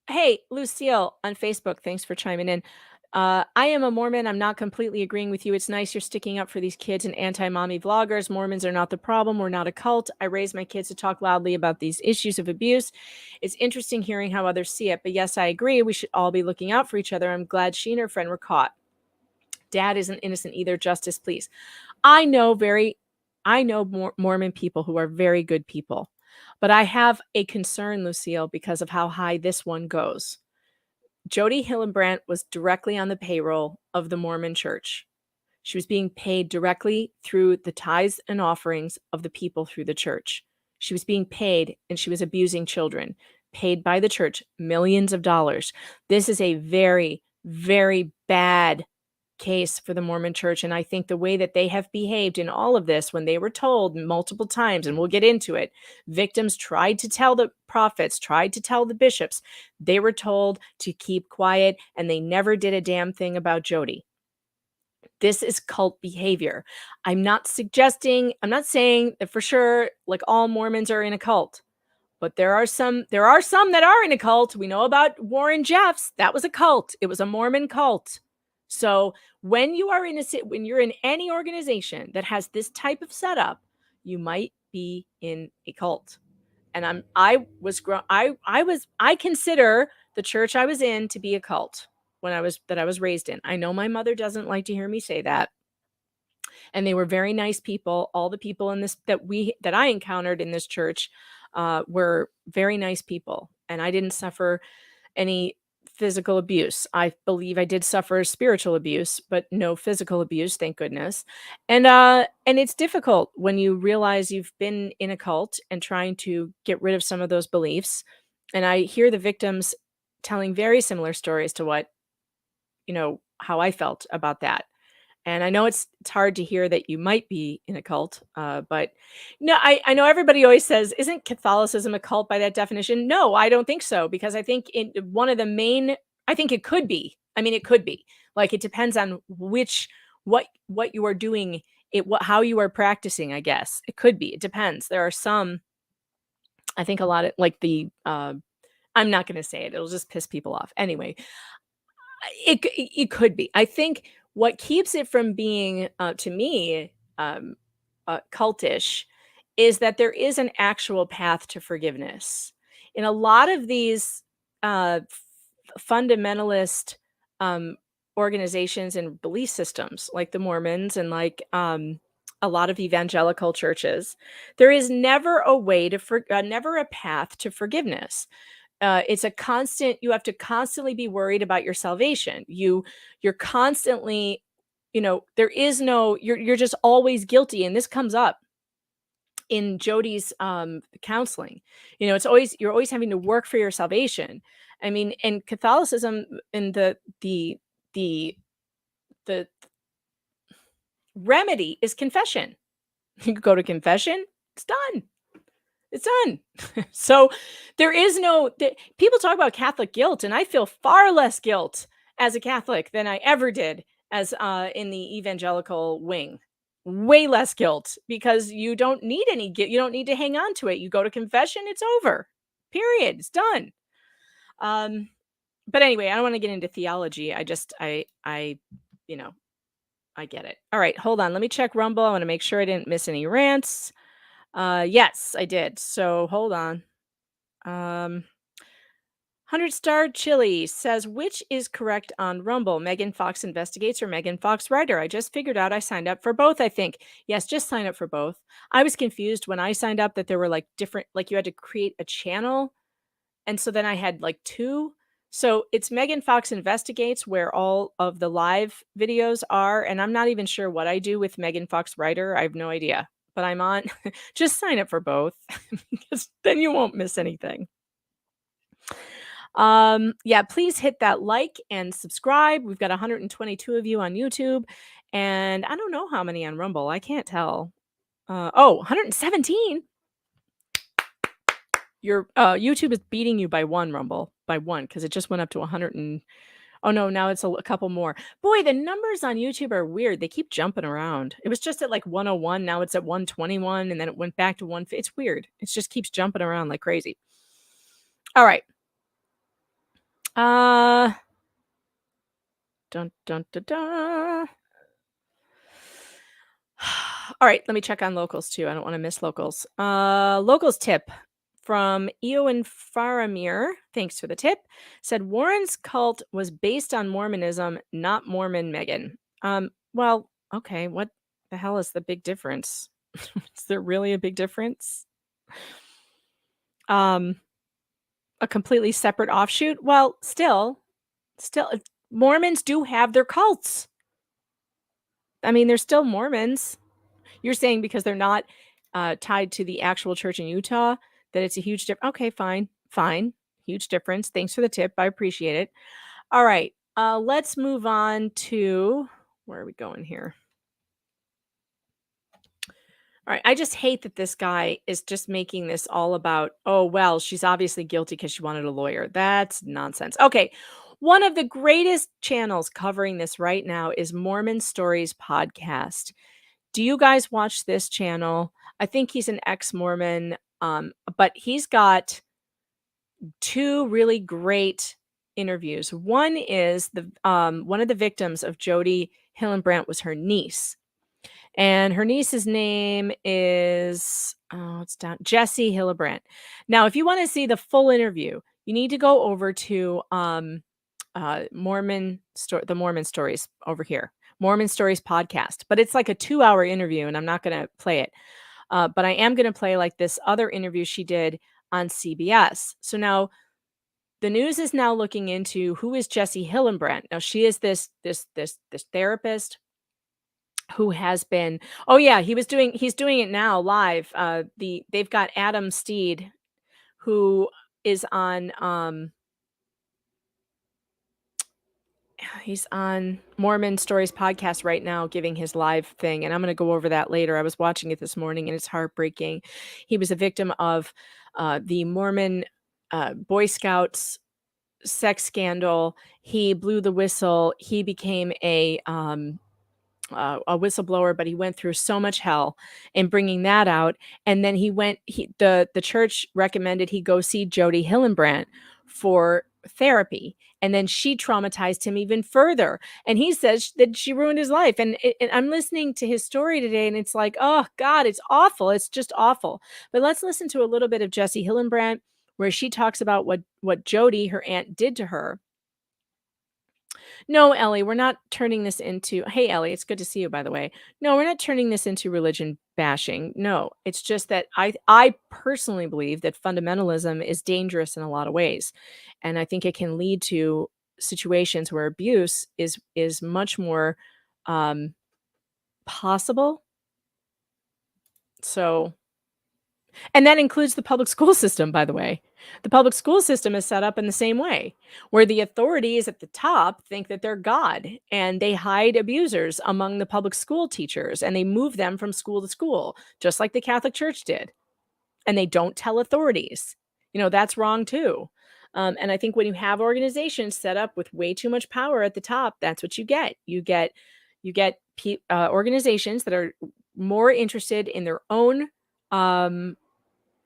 Speaker 1: Hey, Lucille on Facebook, thanks for chiming in. I am a Mormon. I'm not completely agreeing with you. It's nice you're sticking up for these kids and anti-mommy vloggers. Mormons are not the problem. We're not a cult. I raise my kids to talk loudly about these issues of abuse. It's interesting hearing how others see it. But yes, I agree. We should all be looking out for each other. I'm glad she and her friend were caught. Dad isn't innocent either. Justice, please. I know Mormon people who are very good people. But I have a concern, Lucille, because of how high this one goes. Jodi Hillenbrand was directly on the payroll of the Mormon church. She was being paid directly through the tithes and offerings of the people through the church. She was being paid, and she was abusing children, paid by the church millions of dollars. This is a very, very bad case for the Mormon church. And I think the way that they have behaved in all of this, when they were told multiple times, and we'll get into it, victims tried to tell the prophets, tried to tell the bishops, they were told to keep quiet, and they never did a damn thing about Jodi. This is cult behavior. I'm not saying that for sure, like all Mormons are in a cult. But there are some that are in a cult. We know about Warren Jeffs. That was a cult. It was a Mormon cult. So when you're in any organization that has this type of setup, you might be in a cult. And I consider the church I was in to be a cult that I was raised in. I know my mother doesn't like to hear me say that. And they were very nice people. All the people in this that I encountered in this church were very nice people, and I didn't suffer any physical abuse. I believe I did suffer spiritual abuse, but no physical abuse, thank goodness. And it's difficult when you realize you've been in a cult and trying to get rid of some of those beliefs. And I hear the victims telling very similar stories to what, how I felt about that. And I know it's hard to hear that you might be in a cult, but no, I know everybody always says, isn't Catholicism a cult by that definition? No, I don't think so, because I think I think it could be. I mean, it could be. Like, it depends on what you are doing, how you are practicing, I guess. It could be. It depends. There are some, I think a lot of, like I'm not going to say it. It'll just piss people off. Anyway, it could be. I think what keeps it from being, to me, cultish is that there is an actual path to forgiveness. In a lot of these fundamentalist organizations and belief systems like the Mormons and like a lot of evangelical churches, there is never a way to never a path to forgiveness. It's a constant, you have to constantly be worried about your salvation. You're constantly, there is no, you're just always guilty. And this comes up in Jodi's counseling. It's always, you're always having to work for your salvation. I mean, in Catholicism, in the remedy is confession. You go to confession, it's done. It's done. So there is no, people talk about Catholic guilt, and I feel far less guilt as a Catholic than I ever did as in the evangelical wing. Way less guilt, because you don't need any guilt. You don't need to hang on to it. You go to confession, it's over. Period. It's done. But anyway, I don't want to get into theology. I get it. All right, hold on. Let me check Rumble. I want to make sure I didn't miss any rants. Yes, I did. So hold on. 100-star Chili says, which is correct on Rumble? Megan Fox Investigates or Megan Fox Writer? I just figured out I signed up for both, I think. Yes, just sign up for both. I was confused when I signed up that there were like different, like you had to create a channel. And so then I had like two. So it's Megan Fox Investigates where all of the live videos are. And I'm not even sure what I do with Megan Fox Writer. I have no idea. But I'm on. Just sign up for both, because then you won't miss anything. Yeah, please hit that like and subscribe. We've got 122 of you on YouTube, and I don't know how many on Rumble. I can't tell. 117. Your YouTube is beating you by one, Rumble, by one, because it just went up to 100 and oh no, now it's a couple more. Boy, the numbers on YouTube are weird. They keep jumping around. It was just at like 101, now it's at 121, and then it went back to 150. It's weird. It just keeps jumping around like crazy. All right. Dun, dun, dun, dun. All right, let me check on locals too. I don't want to miss locals. Locals tip from Eoin Faramir, thanks for the tip, said Warren's cult was based on Mormonism, not Mormon Megan. Well, okay, what the hell is the big difference? Is there really a big difference? A completely separate offshoot? Well, still, Mormons do have their cults. I mean, they're still Mormons. You're saying because they're not tied to the actual church in Utah that it's a huge difference. Okay, fine. Huge difference. Thanks for the tip. I appreciate it. All right. Let's move on to, where are we going here? All right. I just hate that this guy is just making this all about, oh, well, she's obviously guilty because she wanted a lawyer. That's nonsense. Okay. One of the greatest channels covering this right now is Mormon Stories Podcast. Do you guys watch this channel? I think he's an ex-Mormon, but he's got two really great interviews. One is the one of the victims of Jodi Hillenbrand was her niece. And her niece's name is, Jessie Hillenbrand. Now, if you want to see the full interview, you need to go over to the Mormon Stories over here, Mormon Stories Podcast. But it's like a 2-hour interview, and I'm not going to play it. But I am going to play like this other interview she did on CBS. So now the news is now looking into who is Jessie Hillenbrand. Now she is this therapist who has been, he's doing it now live. They've got Adam Steed, who is on he's on Mormon Stories Podcast right now giving his live thing, and I'm going to go over that later. I was watching it this morning and it's heartbreaking. He was a victim of the Mormon Boy Scouts sex scandal. He blew the whistle. He became a whistleblower, but he went through so much hell in bringing that out. And then the church recommended he go see Jodi Hillenbrand for therapy. And then she traumatized him even further. And he says that she ruined his life. And I'm listening to his story today, and it's like, oh God, it's awful. It's just awful. But let's listen to a little bit of Jessie Hillenbrand, where she talks about what Jodi, her aunt, did to her. No, Ellie, we're not turning this into, hey, Ellie, it's good to see you, by the way. No, we're not turning this into religion bashing. No, it's just that I personally believe that fundamentalism is dangerous in a lot of ways. And I think it can lead to situations where abuse is much more possible. So, and that includes the public school system, by the way. The public school system is set up in the same way, where the authorities at the top think that they're God and they hide abusers among the public school teachers and they move them from school to school, just like the Catholic Church did. And they don't tell authorities. That's wrong too. And I think when you have organizations set up with way too much power at the top, that's what you get. You get organizations that are more interested in their own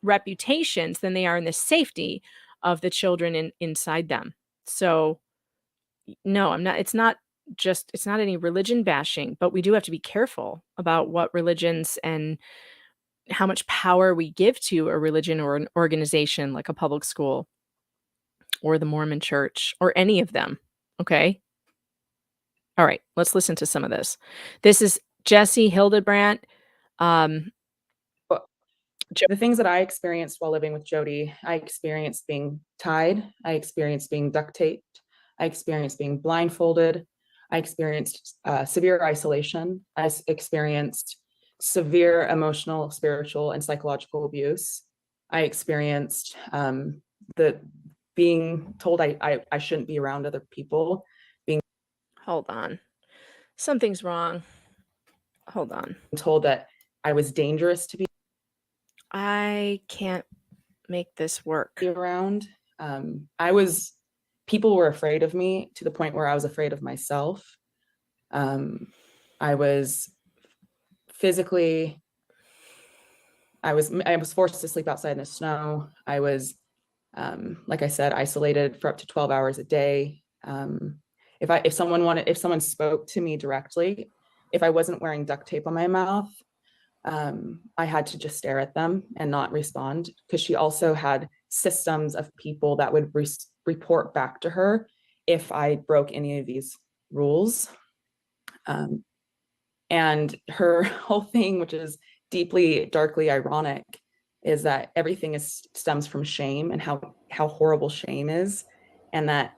Speaker 1: reputations than they are in the safety of the children inside them. So no, it's not any religion bashing, but we do have to be careful about what religions and how much power we give to a religion or an organization like a public school or the Mormon church or any of them. Okay. All right. Let's listen to some of this. This is Jesse Hildenbrand.
Speaker 13: The things that I experienced while living with Jodi, I experienced being tied. I experienced being duct taped. I experienced being blindfolded. I experienced severe isolation. I experienced severe emotional, spiritual, and psychological abuse. I experienced the being told I shouldn't be around other people.
Speaker 1: Hold on. Something's wrong. Hold on.
Speaker 13: Told that I was dangerous to be.
Speaker 1: I can't make this work.
Speaker 13: Around. People were afraid of me to the point where I was afraid of myself. I was physically, I was forced to sleep outside in the snow. I was, like I said, isolated for up to 12 hours a day. If someone spoke to me directly, if I wasn't wearing duct tape on my mouth, I had to just stare at them and not respond, because she also had systems of people that would report back to her if I broke any of these rules. And her whole thing, which is deeply, darkly ironic, is that everything stems from shame and how horrible shame is, and that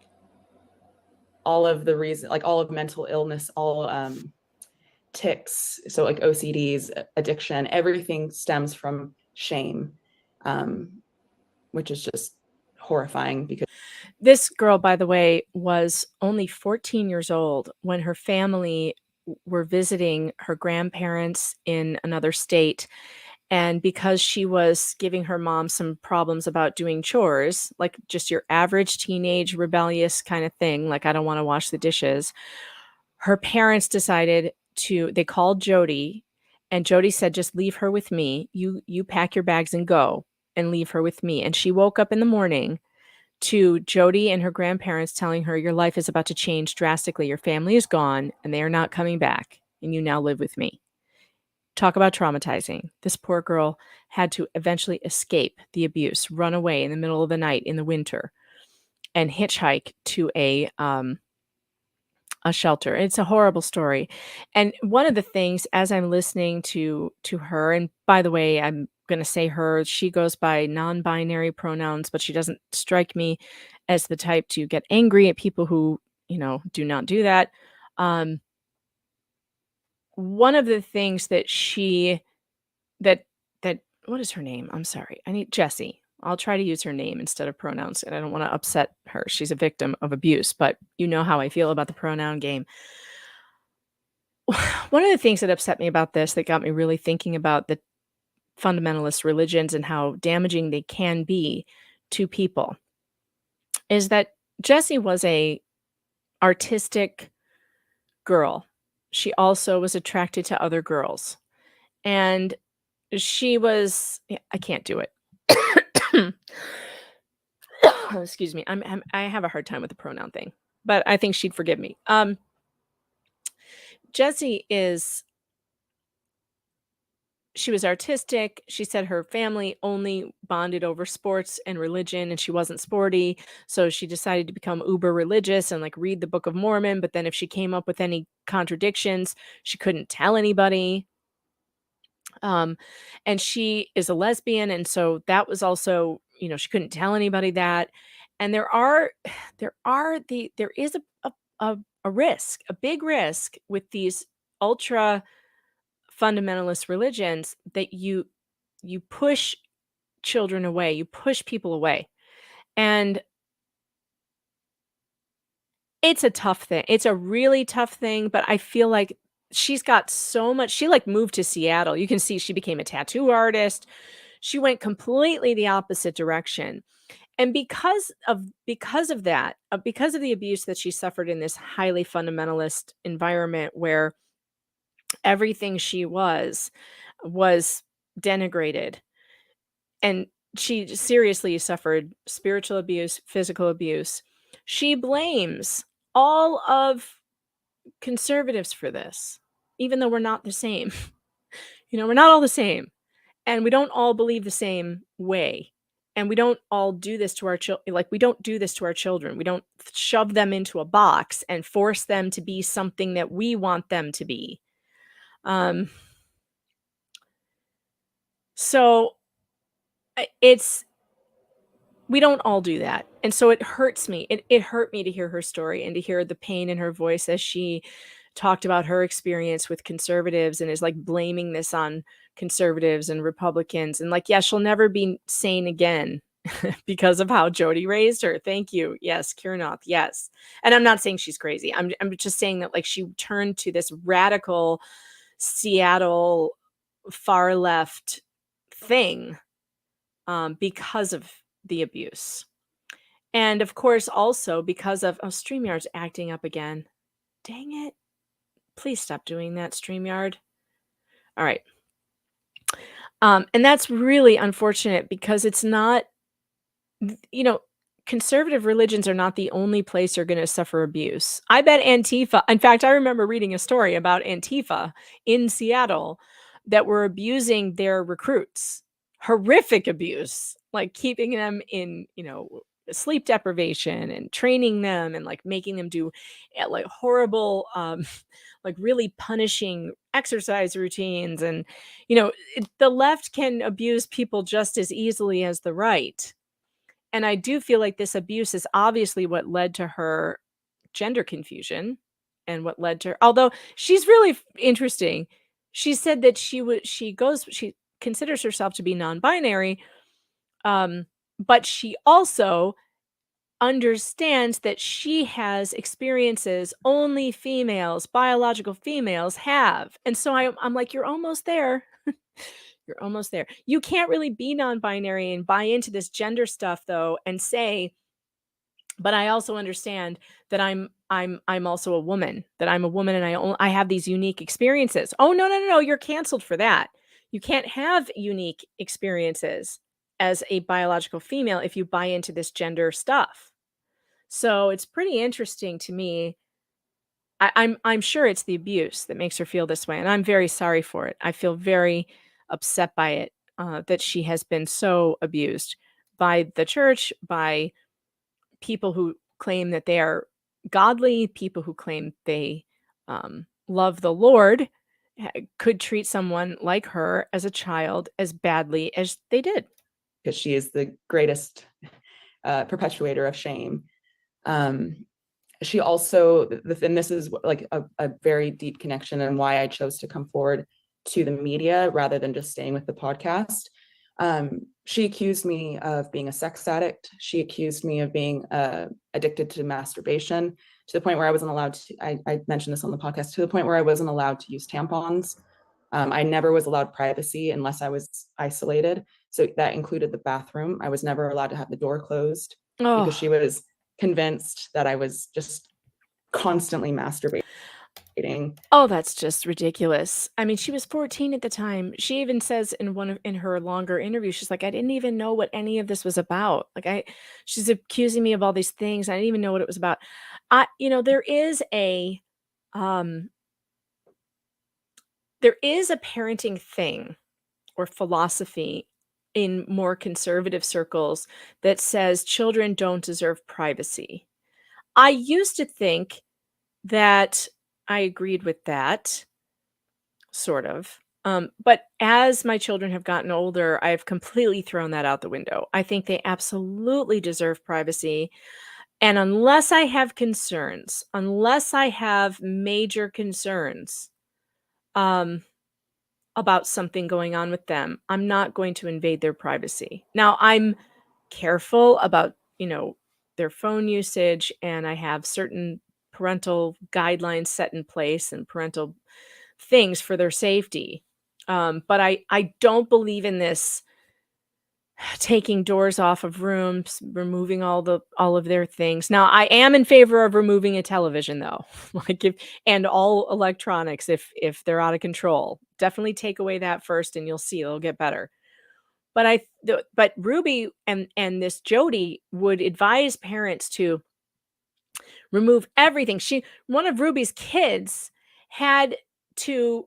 Speaker 13: all of the reason, like all of mental illness, all tics, so like OCDs, addiction, everything stems from shame, which is just horrifying. Because
Speaker 1: this girl, by the way, was only 14 years old when her family were visiting her grandparents in another state. And because she was giving her mom some problems about doing chores, like just your average teenage rebellious kind of thing, like I don't want to wash the dishes, her parents decided they called Jodi, and Jodi said, just leave her with me. You pack your bags and go and leave her with me. And she woke up in the morning to Jodi and her grandparents telling her, your life is about to change drastically. Your family is gone and they are not coming back. And you now live with me. Talk about traumatizing. This poor girl had to eventually escape the abuse, run away in the middle of the night in the winter, and hitchhike to a shelter. It's a horrible story. And one of the things, as I'm listening to her, and by the way, I'm going to say her, she goes by non-binary pronouns, but she doesn't strike me as the type to get angry at people who, do not do that. One of the things that what is her name? I'm sorry. I need Jessie. I'll try to use her name instead of pronouns, and I don't want to upset her. She's a victim of abuse, but you know how I feel about the pronoun game. One of the things that upset me about this, that got me really thinking about the fundamentalist religions and how damaging they can be to people, is that Jessie was a artistic girl. She also was attracted to other girls, and she was, I can't do it. Excuse me. I have a hard time with the pronoun thing, but I think she'd forgive me. Jessie is she was artistic. She said her family only bonded over sports and religion, and she wasn't sporty. So she decided to become uber religious and like read the Book of Mormon. But then if she came up with any contradictions, she couldn't tell anybody. And she is a lesbian. And so that was also, she couldn't tell anybody that. And there is a risk, a big risk with these ultra fundamentalist religions that you push children away, you push people away. And it's a tough thing. It's a really tough thing, but I feel like she's got so much. She like moved to Seattle. You can see she became a tattoo artist. She went completely the opposite direction. And because of that, because of the abuse that she suffered in this highly fundamentalist environment where everything she was denigrated, and she seriously suffered spiritual abuse, physical abuse, she blames all of conservatives for this, even though we're not the same. We're not all the same, and we don't all believe the same way. And we don't all do this to our children. Like, we don't do this to our children. We don't shove them into a box and force them to be something that we want them to be. So we don't all do that. And so it hurts me. It hurt me to hear her story and to hear the pain in her voice as she talked about her experience with conservatives and is like blaming this on conservatives and Republicans. And like, yeah, she'll never be sane again because of how Jodi raised her. Thank you. Yes, Kirnoth. Yes. And I'm not saying she's crazy. I'm just saying that like she turned to this radical Seattle far left thing because of the abuse. And of course, also because of StreamYard's acting up again. Dang it. Please stop doing that, StreamYard. All right. And that's really unfortunate because it's not, conservative religions are not the only place you're going to suffer abuse. I bet Antifa, in fact, I remember reading a story about Antifa in Seattle that were abusing their recruits. Horrific abuse, like keeping them in, sleep deprivation and training them and like making them do like horrible, like really punishing exercise routines. And, the left can abuse people just as easily as the right. And I do feel like this abuse is obviously what led to her gender confusion and what led to, although she's really interesting. She said that she considers herself to be non-binary, but she also understands that she has experiences only biological females have. And so I'm like, you're almost there. You're almost there. You can't really be non-binary and buy into this gender stuff though and say, but I also understand that I'm also a woman, that I'm a woman and I have these unique experiences. Oh, no, you're canceled for that. You can't have unique experiences as a biological female if you buy into this gender stuff. So it's pretty interesting to me. I'm sure it's the abuse that makes her feel this way, and I'm very sorry for it. I feel very upset by it, that she has been so abused by the church, by people who claim that they are godly, people who claim they love the Lord, could treat someone like her as a child as badly as they did.
Speaker 13: Because she is the greatest perpetuator of shame. She also, and this is like a very deep connection and why I chose to come forward to the media rather than just staying with the podcast. She accused me of being a sex addict. She accused me of being addicted to masturbation to the point where I wasn't allowed to, I mentioned this on the podcast, to the point where I wasn't allowed to use tampons. I never was allowed privacy unless I was isolated. So that included the bathroom. I was never allowed to have the door closed because she was convinced that I was just constantly masturbating.
Speaker 1: Oh, that's just ridiculous. I mean, she was 14 at the time. She even says in her longer interview, she's like, I didn't even know what any of this was about. Like she's accusing me of all these things. I didn't even know what it was about. There is a parenting thing or philosophy in more conservative circles that says children don't deserve privacy. I used to think that I agreed with that, sort of. But as my children have gotten older, I've completely thrown that out the window. I think they absolutely deserve privacy. And unless I have concerns, unless I have major concerns about something going on with them, I'm not going to invade their privacy. Now, I'm careful about, their phone usage, and I have certain parental guidelines set in place and parental things for their safety. But I don't believe in this taking doors off of rooms, removing all of their things. Now, I am in favor of removing a television, though, and all electronics if they're out of control. Definitely take away that first, and you'll see it'll get better. But but Ruby and this Jodi would advise parents to remove everything. One of Ruby's kids had to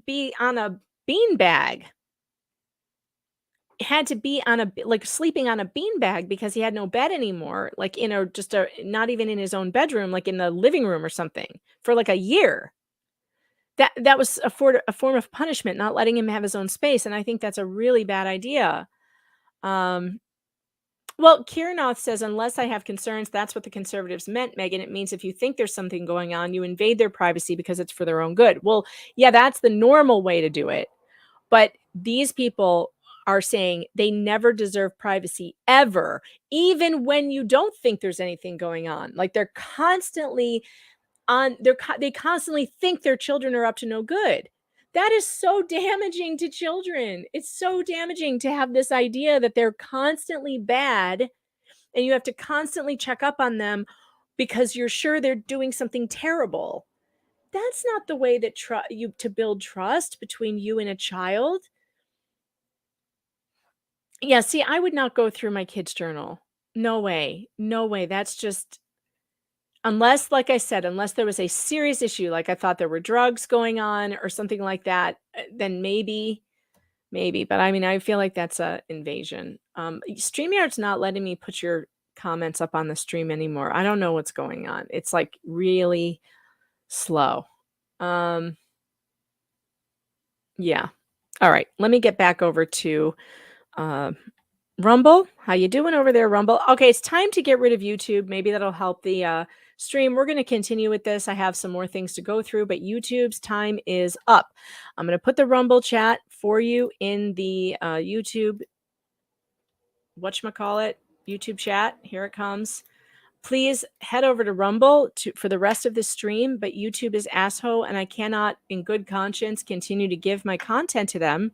Speaker 1: be on a beanbag. Had to be on sleeping on a beanbag because he had no bed anymore, not even in his own bedroom, like in the living room or something, for like a year. That was a form of punishment, not letting him have his own space, and I think that's a really bad idea. Well, Kirnoth says, unless I have concerns, that's what the conservatives meant, Megan. It means if you think there's something going on, you invade their privacy because it's for their own good. Well, yeah, that's the normal way to do it. But these people are saying they never deserve privacy ever, even when you don't think there's anything going on. Like they're constantly they constantly think their children are up to no good. That is so damaging to children. It's so damaging to have this idea that they're constantly bad and you have to constantly check up on them because you're sure they're doing something terrible. That's not the way that to build trust between you and a child. Yeah, see, I would not go through my kid's journal. No way. No way. That's just, unless, like I said, unless there was a serious issue, like I thought there were drugs going on or something like that, then maybe. But I mean, I feel like that's an invasion. StreamYard's not letting me put your comments up on the stream anymore. I don't know what's going on. It's like really slow. Yeah. All right. Let me get back over to Rumble. How you doing over there, Rumble? Okay, it's time to get rid of YouTube. Maybe that'll help the stream. We're going to continue with this. I have some more things to go through, but YouTube's time is up. I'm going to put the Rumble chat for you in the YouTube, whatchamacallit, YouTube chat. Here it comes. Please head over to Rumble for the rest of the stream, but YouTube is asshole, and I cannot, in good conscience, continue to give my content to them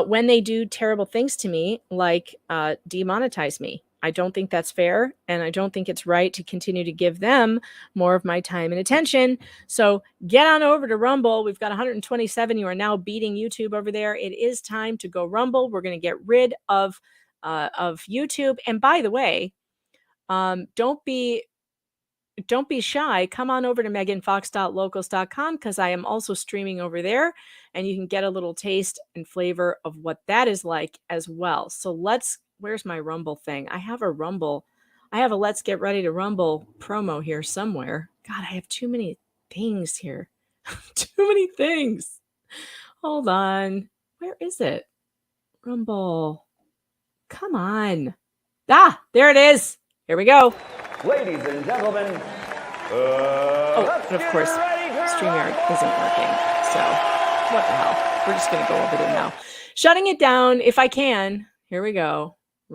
Speaker 1: when they do terrible things to me, like demonetize me. I don't think that's fair, and I don't think it's right to continue to give them more of my time and attention. So get on over to Rumble. We've got 127. You are now beating YouTube over there. It is time to go Rumble. We're going to get rid of YouTube. And by the way, don't be shy. Come on over to meganfox.locals.com because I am also streaming over there, and you can get a little taste and flavor of what that is like as well. So where's my Rumble thing? I have a Let's Get Ready to Rumble promo here somewhere. God, I have too many things here. Too many things. Hold on. Where is it? Rumble. Come on. There it is. Here we go.
Speaker 14: Ladies and gentlemen,
Speaker 1: and of course, StreamYard isn't working. So, what the hell? We're just going to go over there now. Shutting it down if I can. Here we go.